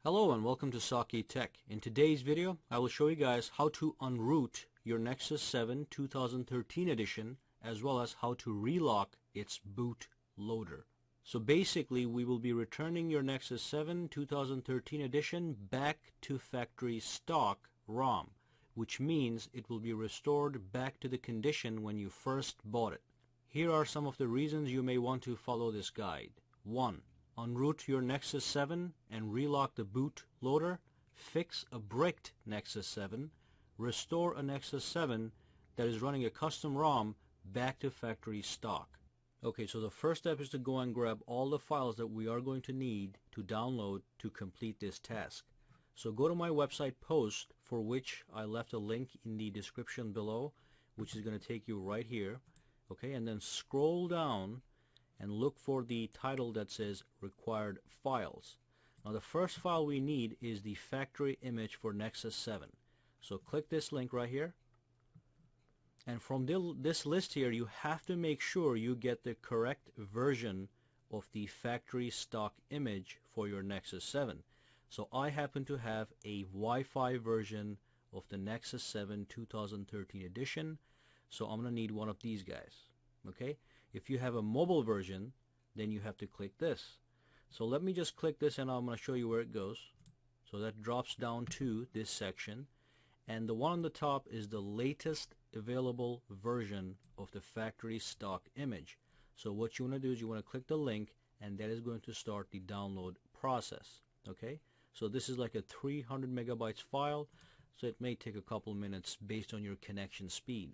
Hello and welcome to Saki Tech. In today's video, I will show you guys how to unroot your Nexus 7 2013 edition as well as how to relock its boot loader. So basically, we will be returning your Nexus 7 2013 edition back to factory stock ROM, which means it will be restored back to the condition when you first bought it. Here are some of the reasons you may want to follow this guide. 1. Unroot your Nexus 7 and relock the boot loader. Fix a bricked Nexus 7. Restore a Nexus 7 that is running a custom ROM back to factory stock. Okay, so the first step is to go and grab all the files that we are going to need to download to complete this task. So go to my website post, for which I left a link in the description below, which is going to take you right here. Okay, and then scroll down and look for the title that says required files. Now the first file we need is the factory image for Nexus 7. So click this link right here, and from this list here you have to make sure you get the correct version of the factory stock image for your Nexus 7. So I happen to have a Wi-Fi version of the Nexus 7 2013 edition, so I'm going to need one of these guys. Okay, if you have a mobile version, then you have to click this. So let me just click this and I'm going to show you where it goes. So that drops down to this section, and the one on the top is the latest available version of the factory stock image. So what you want to do is you want to click the link, and that is going to start the download process. Okay, so this is like a 300 megabytes file, so it may take a couple minutes based on your connection speed.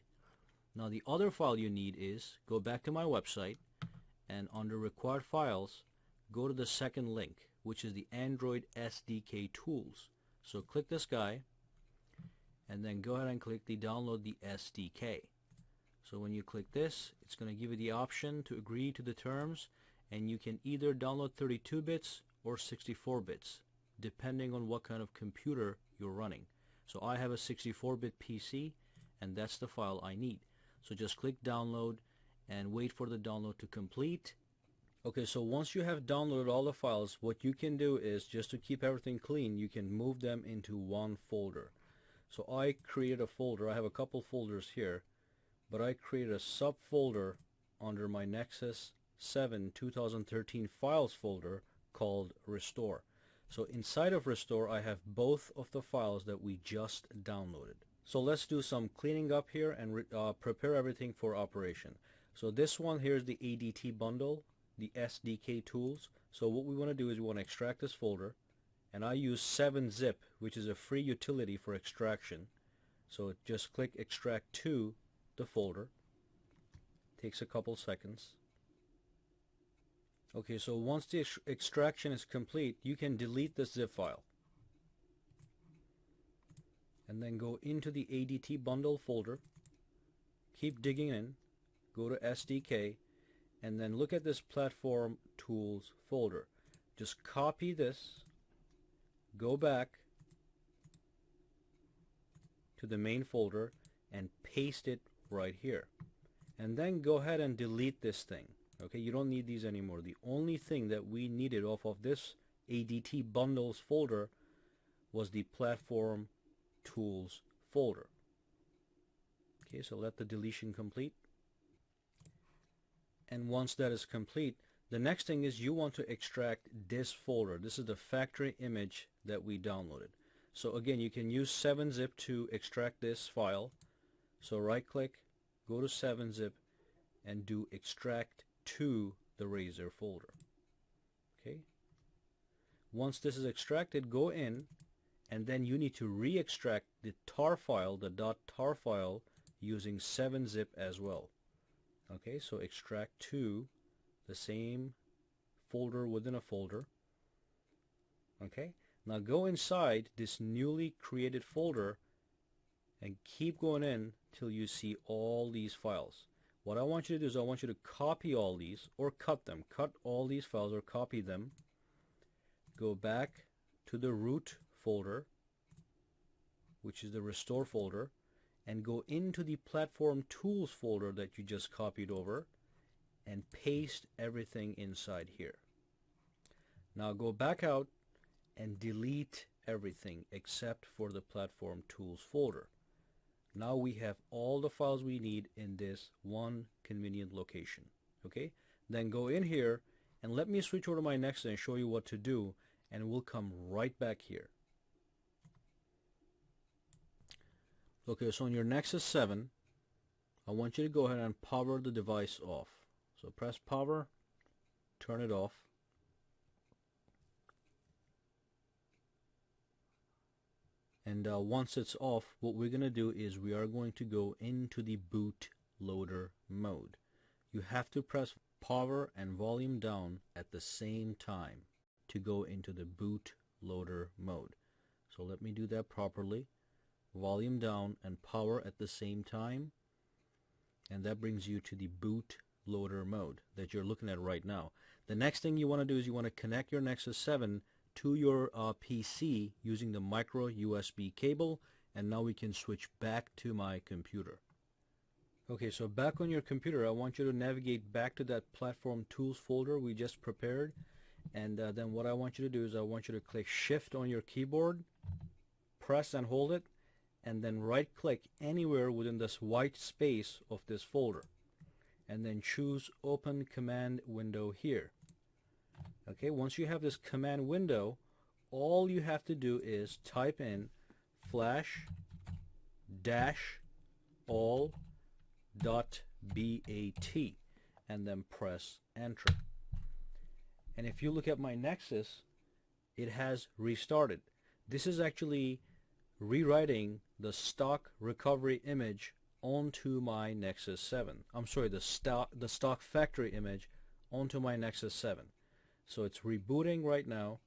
Now the other file you need is, go back to my website, and under required files, go to the second link, which is the Android SDK tools. So click this guy, and then go ahead and click the download the SDK. So when you click this, it's going to give you the option to agree to the terms, and you can either download 32 bits or 64 bits, depending on what kind of computer you're running. So I have a 64-bit PC, and that's the file I need. So just click download and wait for the download to complete. Okay, so once you have downloaded all the files, what you can do is, just to keep everything clean, you can move them into one folder. So I created a folder. I have a couple folders here, but I created a subfolder under my Nexus 7 2013 files folder called Restore. So inside of Restore, I have both of the files that we just downloaded. So let's do some cleaning up here and prepare everything for operation. So this one here is the ADT bundle, the SDK tools. So what we want to do is we want to extract this folder, and I use 7-zip, which is a free utility for extraction. So just click extract to the folder. Takes a couple seconds. Okay, so once the extraction is complete, you can delete the zip file. And then go into the ADT bundle folder, keep digging in, go to SDK, and then look at this platform tools folder. Just copy this, go back to the main folder and paste it right here. And then go ahead and delete this thing. Okay, you don't need these anymore. The only thing that we needed off of this ADT bundles folder was the platform tools folder. Okay, so let the deletion complete. And once that is complete, the next thing is you want to extract this folder. This is the factory image that we downloaded. So again, you can use 7-zip to extract this file. So right click, go to 7-zip, and do extract to the Razor folder. Okay, once this is extracted, go in, and then you need to re-extract the tar file, the .tar file, using 7-zip as well. Okay, so extract to the same folder within a folder. Okay, now go inside this newly created folder and keep going in till you see all these files. What I want you to do is I want you to copy all these, or cut them. Cut all these files or copy them. Go back to the root folder, which is the restore folder, and go into the platform tools folder that you just copied over and paste everything inside here. Now go back out and delete everything except for the platform tools folder. Now we have all the files we need in this one convenient location. Okay, then go in here and let me switch over to my Nexus and show you what to do, and we'll come right back here. Okay, so on your Nexus 7, I want you to go ahead and power the device off. So press power, turn it off. And once it's off, what we're going to do is we are going to go into the bootloader mode. You have to press power and volume down at the same time to go into the bootloader mode. So let me do that properly. Volume down and power at the same time, and that brings you to the bootloader mode that you're looking at right now. The next thing you want to do is you want to connect your Nexus 7 to your PC using the micro USB cable, and now we can switch back to my computer. Okay, so back on your computer, I want you to navigate back to that platform tools folder we just prepared, and then what I want you to do is I want you to click shift on your keyboard, press and hold it, and then right click anywhere within this white space of this folder, and then choose open command window here. Okay, once you have this command window, all you have to do is type in flash-all.bat and then press enter. And if you look at my Nexus, it has restarted. This is actually rewriting the stock recovery image onto my Nexus 7. I'm sorry, the stock factory image onto my Nexus 7. So it's rebooting right now,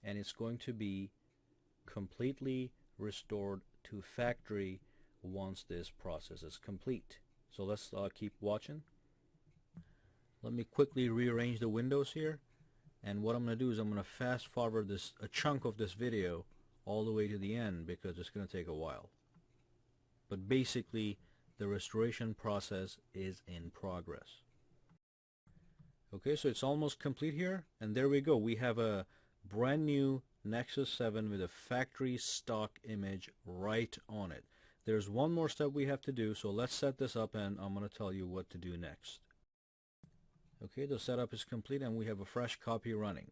and it's going to be completely restored to factory once this process is complete. So let's keep watching. Let me quickly rearrange the windows here, and what I'm going to do is I'm going to fast forward a chunk of this video all the way to the end because it's going to take a while. But basically the restoration process is in progress. Okay, so it's almost complete here, and there we go. We have a brand new Nexus 7 with a factory stock image right on it. There's one more step we have to do, so let's set this up and I'm going to tell you what to do next. Okay, the setup is complete and we have a fresh copy running.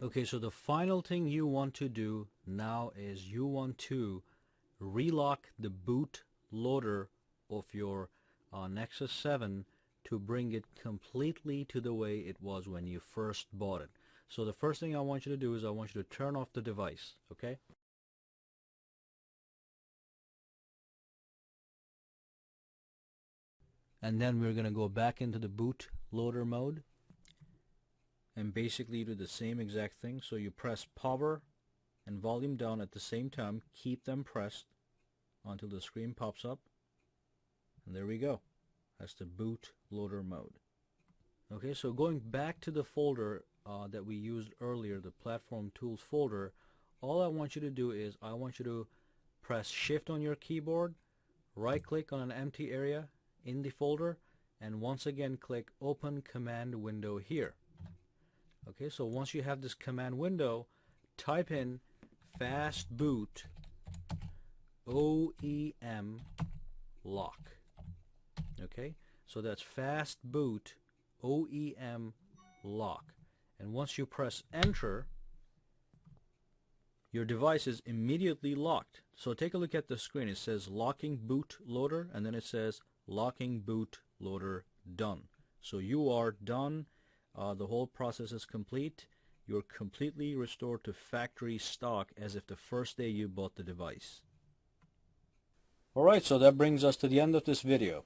Okay, so the final thing you want to do now is you want to relock the boot loader of your Nexus 7 to bring it completely to the way it was when you first bought it. So the first thing I want you to do is I want you to turn off the device, okay? And then we're going to go back into the bootloader mode and basically do the same exact thing. So you press power and volume down at the same time, keep them pressed until the screen pops up, and there we go. That's the bootloader mode. Okay, so going back to the folder that we used earlier, the platform tools folder, all I want you to do is I want you to press shift on your keyboard, right click on an empty area in the folder, and once again click open command window here. Okay, so once you have this command window, type in fastboot OEM lock. Okay, so that's fastboot OEM lock, and once you press enter, your device is immediately locked. So take a look at the screen. It says locking bootloader, and then it says locking bootloader done. So you are done. The whole process is complete. You're completely restored to factory stock as if the first day you bought the device. Alright, so that brings us to the end of this video.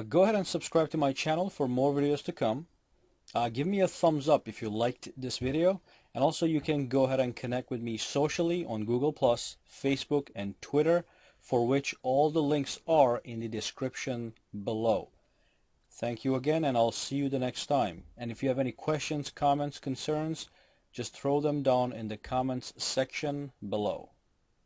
Go ahead and subscribe to my channel for more videos to come. Give me a thumbs up if you liked this video, and also you can go ahead and connect with me socially on Google+, Facebook, and Twitter, for which all the links are in the description below. Thank you again, and I'll see you the next time. And if you have any questions, comments, concerns, just throw them down in the comments section below.